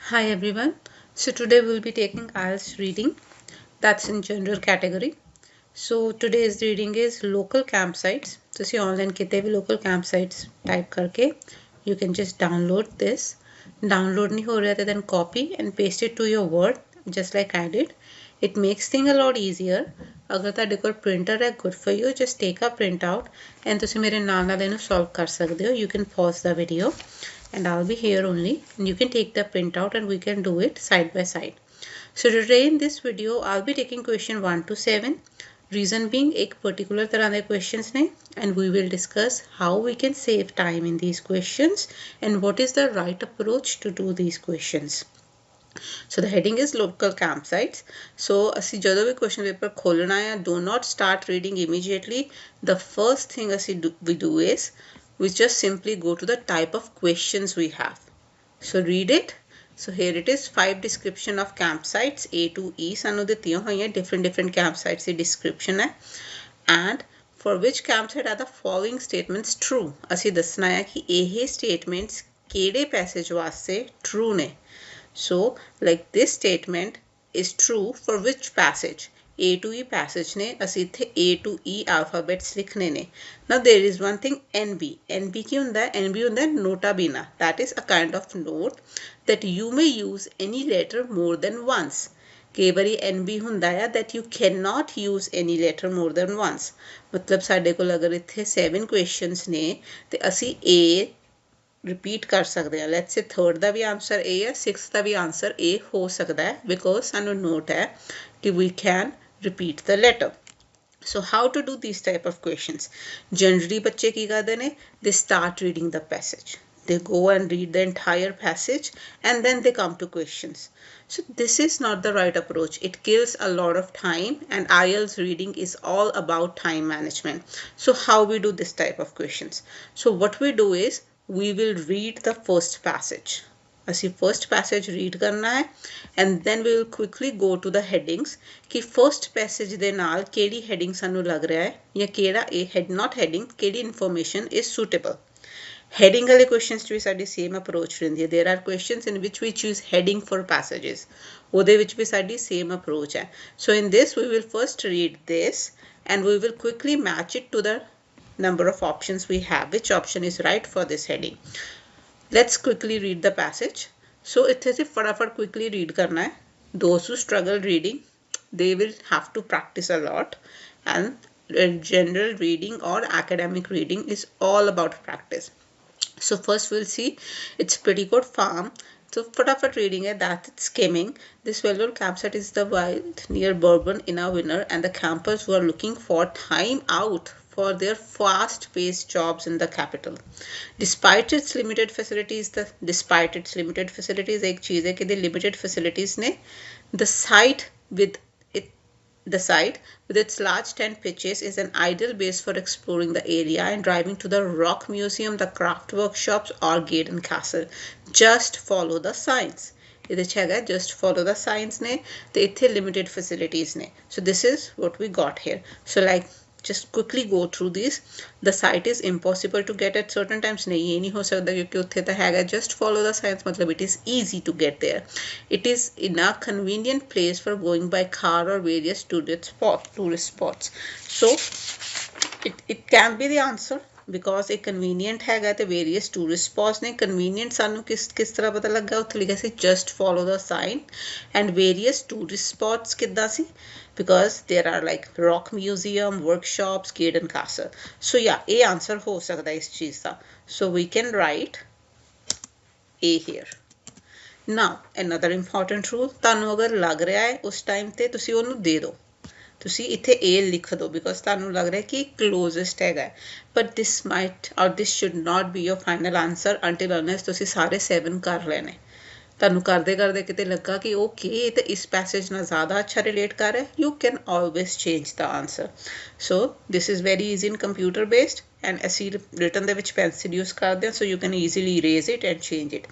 Hi everyone. So today we'll be taking IELTS reading. That's in general category. So today's reading is local campsites. So see online कितने भी local campsites type करके you can just download this. Download नहीं हो रहा था then copy and paste it to your Word just like I did. It makes things a lot easier. अगर ਤੁਹਾਡੇ ਕੋਲ printer है good for you. Just take a print out and ਤੁਸੀਂ ਮੇਰੇ ਨਾਲ ਇਹਨੂੰ solve ਕਰ ਸਕਦੇ ਹੋ. You can pause the video and I'll be here only and you can take the printout and we can do it side by side. So today in this video I'll be taking question 1 to 7. Reason being एक particular तरह के questions ने and we will discuss how we can save time in these questions and what is the right approach to do these questions. So the heading is local campsites. So ਅਸੀਂ ਜਦੋਂ ਵੀ question paper ਖੋਲਣਾ ਹੈ do not start reading immediately. The first thing we do is we just simply go to the type of questions we have. So read it. So here it is 5 description of campsites A to E ਸਾਨੂੰ ਦਿੱਤੀਆਂ ਹੋਈਆਂ different campsites ਦੀ description ਹੈ and for which campsite are the following statements true. ਅਸੀਂ ਦੱਸਣਾ ਹੈ ਕਿ ਇਹ statements ਕਿਹੜੇ passage ਵਾਸਤੇ true ਨੇ. So like this statement is true for which passage? A to E passage ने ਅਸੀਂ ਇੱਥੇ A to E alphabets ਲਿਖਣੇ ਨੇ. Now there is one thing NB. NB ਕੀ ਹੁੰਦਾ ਹੈ? NB ਹੁੰਦਾ ਹੈ nota bene. That is a kind of note that you may use any letter more than once. ਕਈ ਵਾਰੀ NB ਹੁੰਦਾ ਹੈ that you cannot use any letter more than once. ਮਤਲਬ ਸਾਡੇ ਕੋਲ ਅਗਰ ਇੱਥੇ 7 questions ਨੇ ਤੇ ਅਸੀਂ A repeat ਕਰ ਸਕਦੇ ਹਾਂ. Let's say third the we answer A ਹੈ, sixth the we answer A ਹੋ ਸਕਦਾ ਹੈ because ਸਾਨੂੰ note ਹੈ ਕਿ we can repeat the letter. So how to do these type of questions? Generally ਬੱਚੇ ਕੀ ਕਰਦੇ ਨੇ? They start reading the passage. They go and read the entire passage and then they come to questions. So this is not the right approach. It kills a lot of time and IELTS reading is all about time management. So how we do this type of questions? So what we do is we will read the first passage. ਅਸੀਂ first passage read ਕਰਨਾ ਹੈ and then we will quickly go to the headings ਕਿ first passage ਦੇ ਨਾਲ ਕਿਹੜੀ heading ਸਾਨੂੰ ਲੱਗ ਰਿਹਾ ਹੈ ਜਾਂ ਕਿਹੜਾ not heading ਕਿਹੜੀ information is suitable. Heading ਵਾਲੇ questions 'ਚ ਵੀ ਸਾਡੀ same approach ਰਹਿੰਦੀ ਹੈ. There are questions in which we choose heading for passages. ਉਹਦੇ ਵਿੱਚ ਵੀ ਸਾਡੀ same approach ਹੈ. So in this we will first read this and we will quickly match it to the number of options we have. Which option is right for this heading? Let's quickly read the passage. So ਇੱਥੇ से फटाफट quickly read करना है. Those who struggle reading, they will have to practice a lot. And general reading or academic reading is all about practice. So first we'll see it's Petticoat Farm. So फटाफट reading है that it's skimming. This well-known campsite is the wild near Bourbon in a winter and the campers who are looking for time out for their fast-paced jobs in the capital. Despite its limited facilities, एक चीज़ है कि the limited facilities ने the site with its large tent pitches is an ideal base for exploring the area and driving to the rock museum, the craft workshops or Gaydon Castle. Just follow the signs. ਇਹਦੇ 'ਚ ਹੈਗਾ just follow the signs ਨੇ ਤੇ ਇੱਥੇ limited facilities ਨੇ. So this is what we got here. So like just quickly go through these. The site is impossible to get at certain times. नहीं ये नहीं हो सकता क्योंकि उत्थे तो हैगा just follow the signs मतलब it is easy to get there. It is in a convenient place for going by car or various tourist spots. So it can be the answer because ਇਹ convenient ਹੈਗਾ ਤੇ various tourist spots ਨੇ. convenient ਸਾਨੂੰ ਕਿਸ ਤਰ੍ਹਾਂ ਪਤਾ ਲੱਗਾ? ਉੱਥੇ ਲਿਖਿਆ ਸੀ just follow the sign and various tourist spots ਕਿੱਦਾਂ ਸੀ? because there are like rock museum, workshops, Gaydon Castle. So yeah, A answer हो सकता है इस चीज़ का. So we can write A here. Now another important rule, ਤੁਹਾਨੂੰ ਅਗਰ ਲੱਗ ਰਿਹਾ ਹੈ ਉਸ ਟਾਈਮ ਤੇ ਤੁਸੀਂ ਉਹਨੂੰ ਦੇ ਦਿਓ. ਤੁਸੀਂ ਇੱਥੇ A ਲਿਖ ਦਿਓ because ਤੁਹਾਨੂੰ ਲੱਗ ਰਿਹਾ ਕਿ closest ਹੈਗਾ. But this might or this should not be your final answer until unless ਤੁਸੀਂ ਸਾਰੇ 7 ਕਰ ਲੈਣੇ. ਤੁਹਾਨੂੰ ਕਰਦੇ ਕਰਦੇ ਕਿਤੇ ਲੱਗਾ ਕਿ ਓਕੇ ਇਹ ਤਾਂ ਇਸ ਪੈਸੇਜ ਨਾਲ ਜ਼ਿਆਦਾ ਅੱਛਾ ਰਿਲੇਟ ਕਰ ਰਿਹਾ you can always change the answer. So this is very easy in computer based and ਅਸੀਂ ਰਿਟਨ ਦੇ ਵਿੱਚ ਪੈਨਸਿਲ ਯੂਜ਼ ਕਰਦੇ ਹਾਂ so you can easily erase it and change it.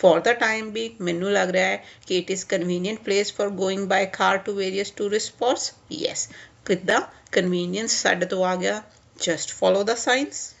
For the time भी ਮੈਨੂੰ ਲੱਗ ਰਿਹਾ ਹੈ ਕਿ it is convenient place for going by car to various tourist spots. Yes ਕਿੱਦਾਂ ਕਨਵੀਨੀਅੰਸ ਸਾਡੇ ਤੋਂ ਆ ਗਿਆ just follow the signs.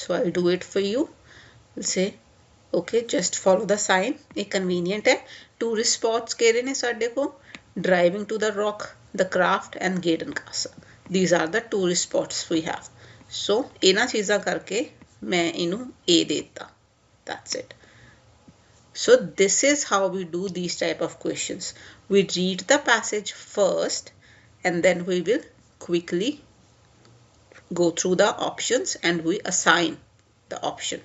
So I'll do it for you. We'll say okay just follow the sign ये convenient है tourist spots कहते हैं साढ़े को driving to the rock the craft and गेडन castle these are the tourist spots we have so इन्हां चीज़ां करके मैं इनू ए देता that's it so this is how we do these type of questions we read the passage first and then we will quickly go through the options and we assign the option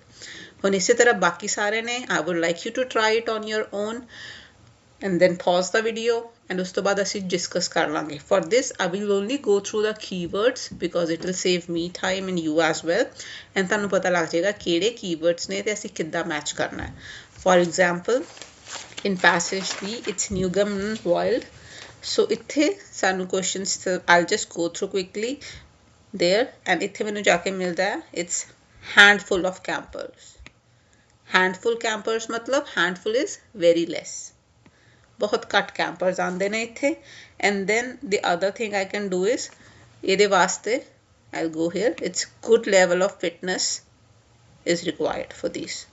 ਹੁਣ ਇਸੇ ਤਰ੍ਹਾਂ ਬਾਕੀ ਸਾਰੇ ਨੇ I would like you to try it on your own and then pause the video and ਉਸ ਤੋਂ ਬਾਅਦ ਅਸੀਂ discuss ਕਰ ਲਾਂਗੇ for this I will only go through the keywords because it will save me time and you as well and ਤੁਹਾਨੂੰ ਪਤਾ ਲੱਗ ਜਾਏਗਾ ਕਿਹੜੇ keywords ਨੇ ਤੇ ਅਸੀਂ ਕਿੱਦਾਂ ਮੈਚ ਕਰਨਾ ਹੈ for example in passage B it's Newgum Wild so ਇੱਥੇ ਸਾਨੂੰ questions I'll just go through quickly there and ਇੱਥੇ ਮੈਨੂੰ ਜਾ ਕੇ ਮਿਲਦਾ ਹੈ it's handful of campers handful campers मतलब handful is very less बहुत घट campers आंदे ने इत्थे and then the other thing I can do is ਇਹਦੇ वास्ते I'll go here it's good level of fitness is required for these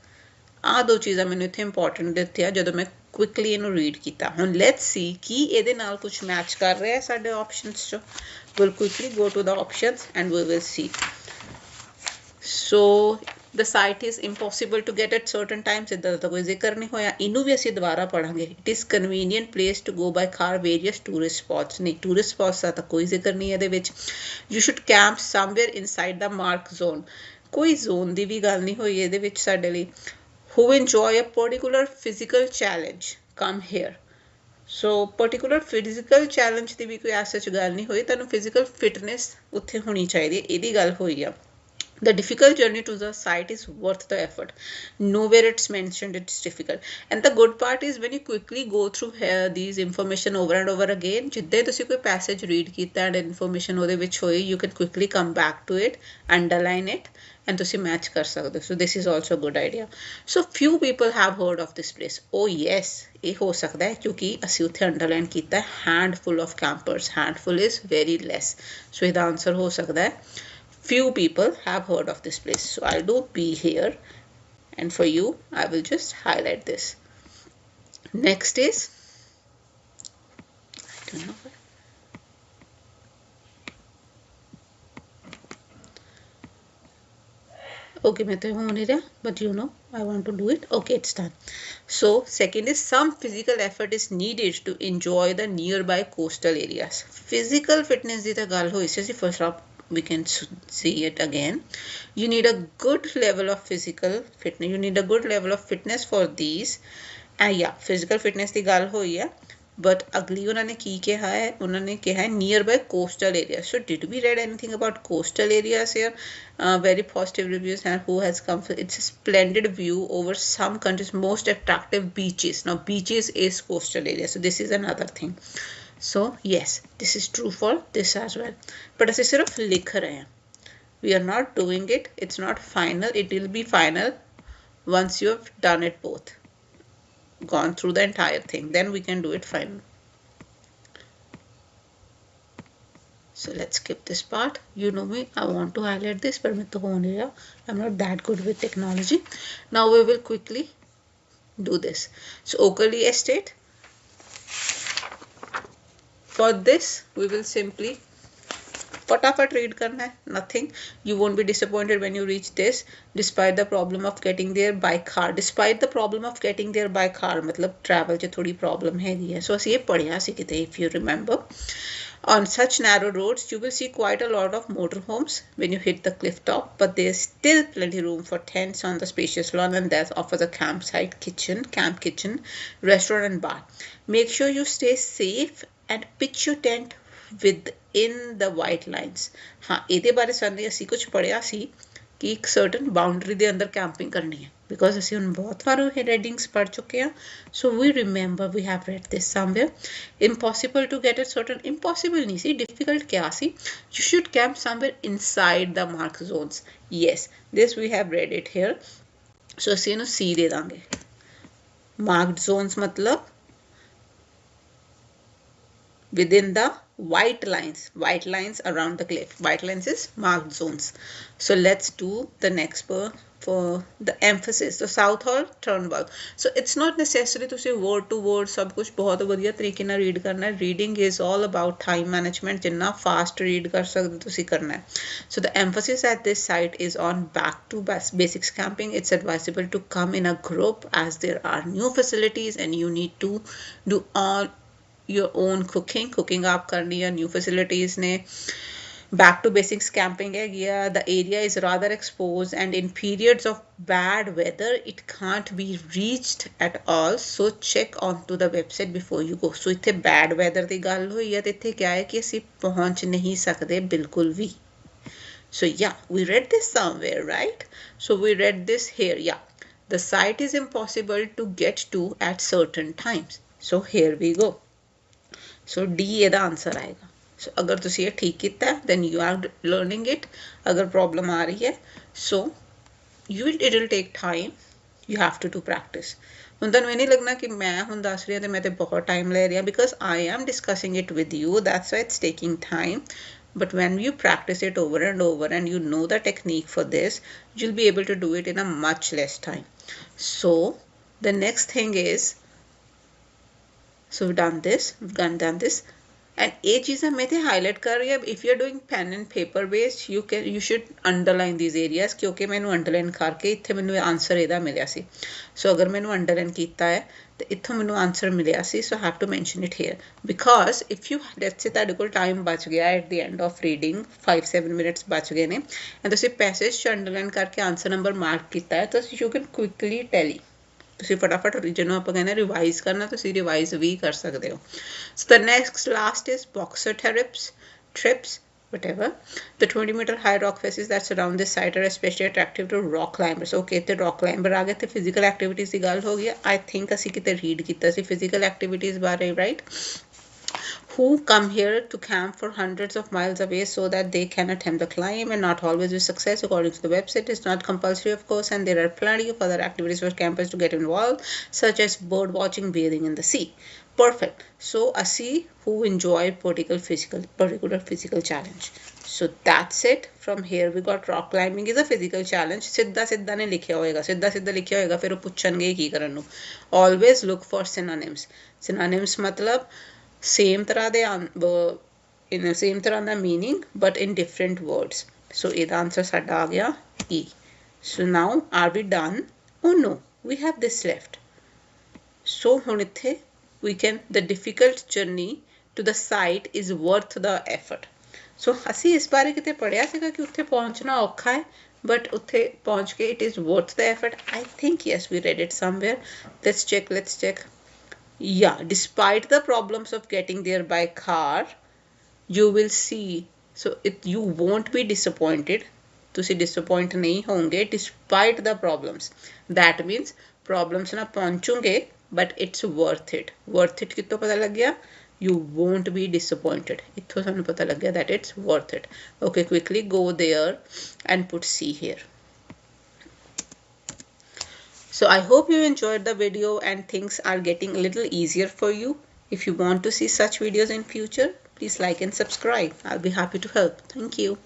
ਆ ਦੋ ਚੀਜ਼ਾਂ ਮੈਨੂੰ ਇੱਥੇ ਇੰਪੋਰਟੈਂਟ ਦਿੱਤੀਆਂ ਜਦੋਂ ਮੈਂ ਕੁਇਕਲੀ ਇਹਨੂੰ ਰੀਡ ਕੀਤਾ ਹੁਣ ਲੈਟਸ ਸੀ ਕੀ ਇਹਦੇ ਨਾਲ ਕੁਝ ਮੈਚ ਕਰ ਰਿਹਾ ਹੈ ਸਾਡੇ ਆਪਸ਼ਨਸ ਚੋਂ we'll quickly go to the options and we will see so the site is impossible to get at certain times ਇੱਦਾਂ ਦਾ ਕੋਈ ਜ਼ਿਕਰ ਨਹੀਂ ਹੋਇਆ ਇਹਨੂੰ ਵੀ ਅਸੀਂ ਦੁਬਾਰਾ ਪੜਾਂਗੇ it is convenient place to go by car various tourist spots ਨਹੀਂ tourist spots ਦਾ ਤਾਂ ਕੋਈ ਜ਼ਿਕਰ ਨਹੀਂ ਇਹਦੇ ਵਿੱਚ you should camp somewhere inside the mark zone ਕੋਈ ਜ਼ੋਨ ਦੀ ਵੀ ਗੱਲ ਨਹੀਂ ਹੋਈ ਇਹਦੇ ਵਿੱਚ ਸਾਡੇ ਲਈ who enjoy a particular physical challenge come here so particular physical challenge ਦੀ ਵੀ ਕੋਈ ਐਸਾ ਗੱਲ ਨਹੀਂ ਹੋਈ ਤੁਹਾਨੂੰ physical fitness ਉੱਥੇ ਹੋਣੀ ਚਾਹੀਦੀ ਹੈ ਇਹਦੀ ਗੱਲ ਹੋਈ ਆ the difficult journey to the site is worth the effort nowhere it's mentioned it's difficult and the good part is when you quickly go through these information over and over again ਜਿੱਦਾਂ ਤੁਸੀਂ ਕੋਈ passage read ਕੀਤਾ and information ਉਹਦੇ ਵਿੱਚ ਹੋਈ you can quickly come back to it underline it and ਤੁਸੀਂ match ਕਰ ਸਕਦੇ so this is also a good idea so few people have heard of this place oh yes ਇਹ ਹੋ ਸਕਦਾ ਹੈ ਕਿਉਂਕਿ ਅਸੀਂ ਉੱਥੇ underline ਕੀਤਾ handful of campers handful is very less so ਇਹਦਾ answer ਹੋ ਸਕਦਾ ਹੈ few people have heard of this place so I'll do B here and for you I will just highlight this next is I don't know okay मैं तो हो नहीं रहा but you know I want to do it okay it's done so second is some physical effort is needed to enjoy the nearby coastal areas physical fitness ਦੀ ਤਾਂ ਗੱਲ ਹੋਈ ਸੀ ਅਸੀਂ first up we can see it again you need a good level of physical fitness you need a good level of fitness for these yeah physical fitness ਦੀ ਗੱਲ ਹੋਈ ਹੈ but ਅਗਲੀ ਉਹਨਾਂ ਨੇ ਕੀ ਕਿਹਾ ਹੈ ਉਹਨਾਂ ਨੇ ਕਿਹਾ ਹੈ nearby coastal areas so did we read anything about coastal areas here very positive reviews and who has come it's a splendid view over some countries most attractive beaches now beaches is coastal area so this is another thing so yes this is true for this as well but ਅਸੀਂ ਸਿਰਫ ਲਿਖ ਰਹੇ ਹਾਂ we are not doing it it's not final it will be final once you have done it both gone through the entire thing then we can do it final so let's skip this part you know me I want to highlight this but मैं तो हो नहीं रहा I'm not that good with technology now we will quickly do this so Oakley Estate for this we will simply फटाफट read करना है nothing you won't be disappointed when you reach this despite the problem of getting there by car despite the problem of getting there by car मतलब travel च थोड़ी problem हैगी है so ਅਸੀਂ ਇਹ पढ़िया ਸੀ किते if you remember on such narrow roads you will see quite a lot of motorhomes when you hit the cliff top but there's still plenty room for tents on the spacious lawn and that offers a campsite camp kitchen restaurant and bar make sure you stay safe and pitch your tent within the white lines हाँ ਇਹਦੇ ਬਾਰੇ ਸਾਨੂੰ ਅਸੀਂ ਕੁਝ ਪੜਿਆ ਸੀ ਕਿ ਇੱਕ certain boundary ਦੇ ਅੰਦਰ camping ਕਰਨੀ ਹੈ because ਅਸੀਂ ਹੁਣ ਬਹੁਤ ਵਾਰ ਇਹ readings ਪੜ ਚੁੱਕੇ ਹਾਂ so we remember we have read this somewhere impossible to get at certain impossible ਨਹੀਂ ਸੀ difficult ਕਿਆ ਸੀ you should camp somewhere inside the mark zones yes this we have read it here so ਅਸੀਂ ਇਹਨੂੰ C ਦੇ ਦਾਂਗੇ marked zones मतलब within the white lines around the cliff. White lines is marked zones. So let's do the next for the emphasis. So south hall turnbull. So it's not necessary to say word to word सब कुछ बहुत बढ़िया तरीके ਨਾਲ read करना है. Reading is all about time management. जितना fast read कर सकते तुसी करना है. So the emphasis at this site is on back to basics camping. It's advisable to come in a group as there are new facilities and you need to do all your own cooking आप करनी है. New facilities ने back to basics camping area. The area is rather exposed and in periods of bad weather it can't be reached at all, so check onto the website before you go. So इत्थे bad weather ਦੀ ਗੱਲ ਹੋਈ ਹੈ ਤੇ ਇੱਥੇ क्या है कि ਅਸੀਂ ਪਹੁੰਚ नहीं सकते बिल्कुल भी. So yeah, we read this somewhere, right? So we read this here. Yeah, the site is impossible to get to at certain times. So here we go. So D ਇਹਦਾ आंसर आएगा. So अगर तुसी ये ठीक किया है then you are learning it. अगर problem आ रही है so it will take time. You have to do practice. ਹੁਣ ਤੁਹਾਨੂੰ ਇਹ ਨਹੀਂ ਲੱਗਣਾ ਕਿ ਮੈਂ ਹੁਣ ਦੱਸ ਰਹੀ ਹਾਂ ਤੇ ਮੈਂ ਤੇ ਬਹੁਤ time ਲੈ ਰਹੀ ਹਾਂ, because I am discussing it with you. That's why it's taking time. But when you practice it over and over and you know the technique for this, you'll be able to do it in a much less time. So the next thing is, so we've done this. And ये चीज़ें मैं थे highlight कर रही है. If you're doing pen and paper based, you should underline these areas, क्योंकि मैंने underline करके इत्थे मैंने answer इधर मिला सी. So अगर मैंने underline किया है तो इत्थों मैंने answer मिला सी. So I have to mention it here, because if you let's say ताड़े कोल time बच गया at the end of reading 5-7 minutes बच गए ने and तुसी passage underline करके answer number mark किया है तो you can quickly tally. ਤੁਸੀਂ ਫਟਾਫਟ ਜਿਹਨੂੰ ਆਪਾਂ ਕਹਿੰਦੇ ਰਿਵਾਈਜ਼ ਕਰਨਾ ਤੁਸੀਂ ਰਿਵਾਈਜ਼ ਵੀ ਕਰ ਸਕਦੇ ਹੋ. So the next last is boxer trips, whatever. The 20-meter high rock faces that surround this site are especially attractive to rock climbers. Okay, ਤੇ rock climber ਆ ਗਏ ਤੇ physical activities ਦੀ ਗੱਲ ਹੋ ਗਈ. I think ਅਸੀਂ ਕਿਤੇ ਰੀਡ ਕੀਤਾ ਸੀ physical activities ਬਾਰੇ, right? Who come here to camp for hundreds of miles away so that they can attempt the climb and not always with success. According to the website, it's not compulsory, of course, and there are plenty of other activities for campers to get involved, such as bird watching, bathing in the sea. Perfect. So asi who enjoy particular physical challenge. So that's it. From here we got rock climbing is a physical challenge. ਸਿੱਧਾ ਸਿੱਧਾ ਨੇ ਲਿਖਿਆ ਹੋਏਗਾ, ਸਿੱਧਾ ਲਿਖਿਆ ਹੋਏਗਾ, ਫਿਰ ਉਹ ਪੁੱਛਣਗੇ ਕੀ ਕਰਨ ਨੂੰ. Always look for synonyms. Synonyms मतलब same ਤਰ੍ਹਾਂ ਦੇ in same ਤਰ੍ਹਾਂ ਦਾ meaning but in different words. So ਇਹਦਾ answer ਸਾਡਾ ਆ ਗਿਆ E. So now are we done? Oh no, we have this left. So ਹੁਣ ਇੱਥੇ the difficult journey to the site is worth the effort. So ਅਸੀਂ ਇਸ ਬਾਰੇ ਕਿਤੇ ਪੜਿਆ ਸੀਗਾ ਕਿ ਉੱਥੇ ਪਹੁੰਚਣਾ ਔਖਾ ਹੈ, but ਉੱਥੇ ਪਹੁੰਚ ਕੇ it is worth the effort. I think yes, we read it somewhere. Let's check. Yeah, despite the problems of getting there by car, you will see, so you won't be disappointed. ਤੁਸੀਂ disappoint नहीं होंगे despite the problems. That means problems ना पहुंचोगे but it's worth it. Worth it कितना पता लग गया? You won't be disappointed. इत्थों सानू पता लग गया that it's worth it. Okay, quickly go there and put C here. So I hope you enjoyed the video and things are getting a little easier for you. If you want to see such videos in future, please like and subscribe. I'll be happy to help. Thank you.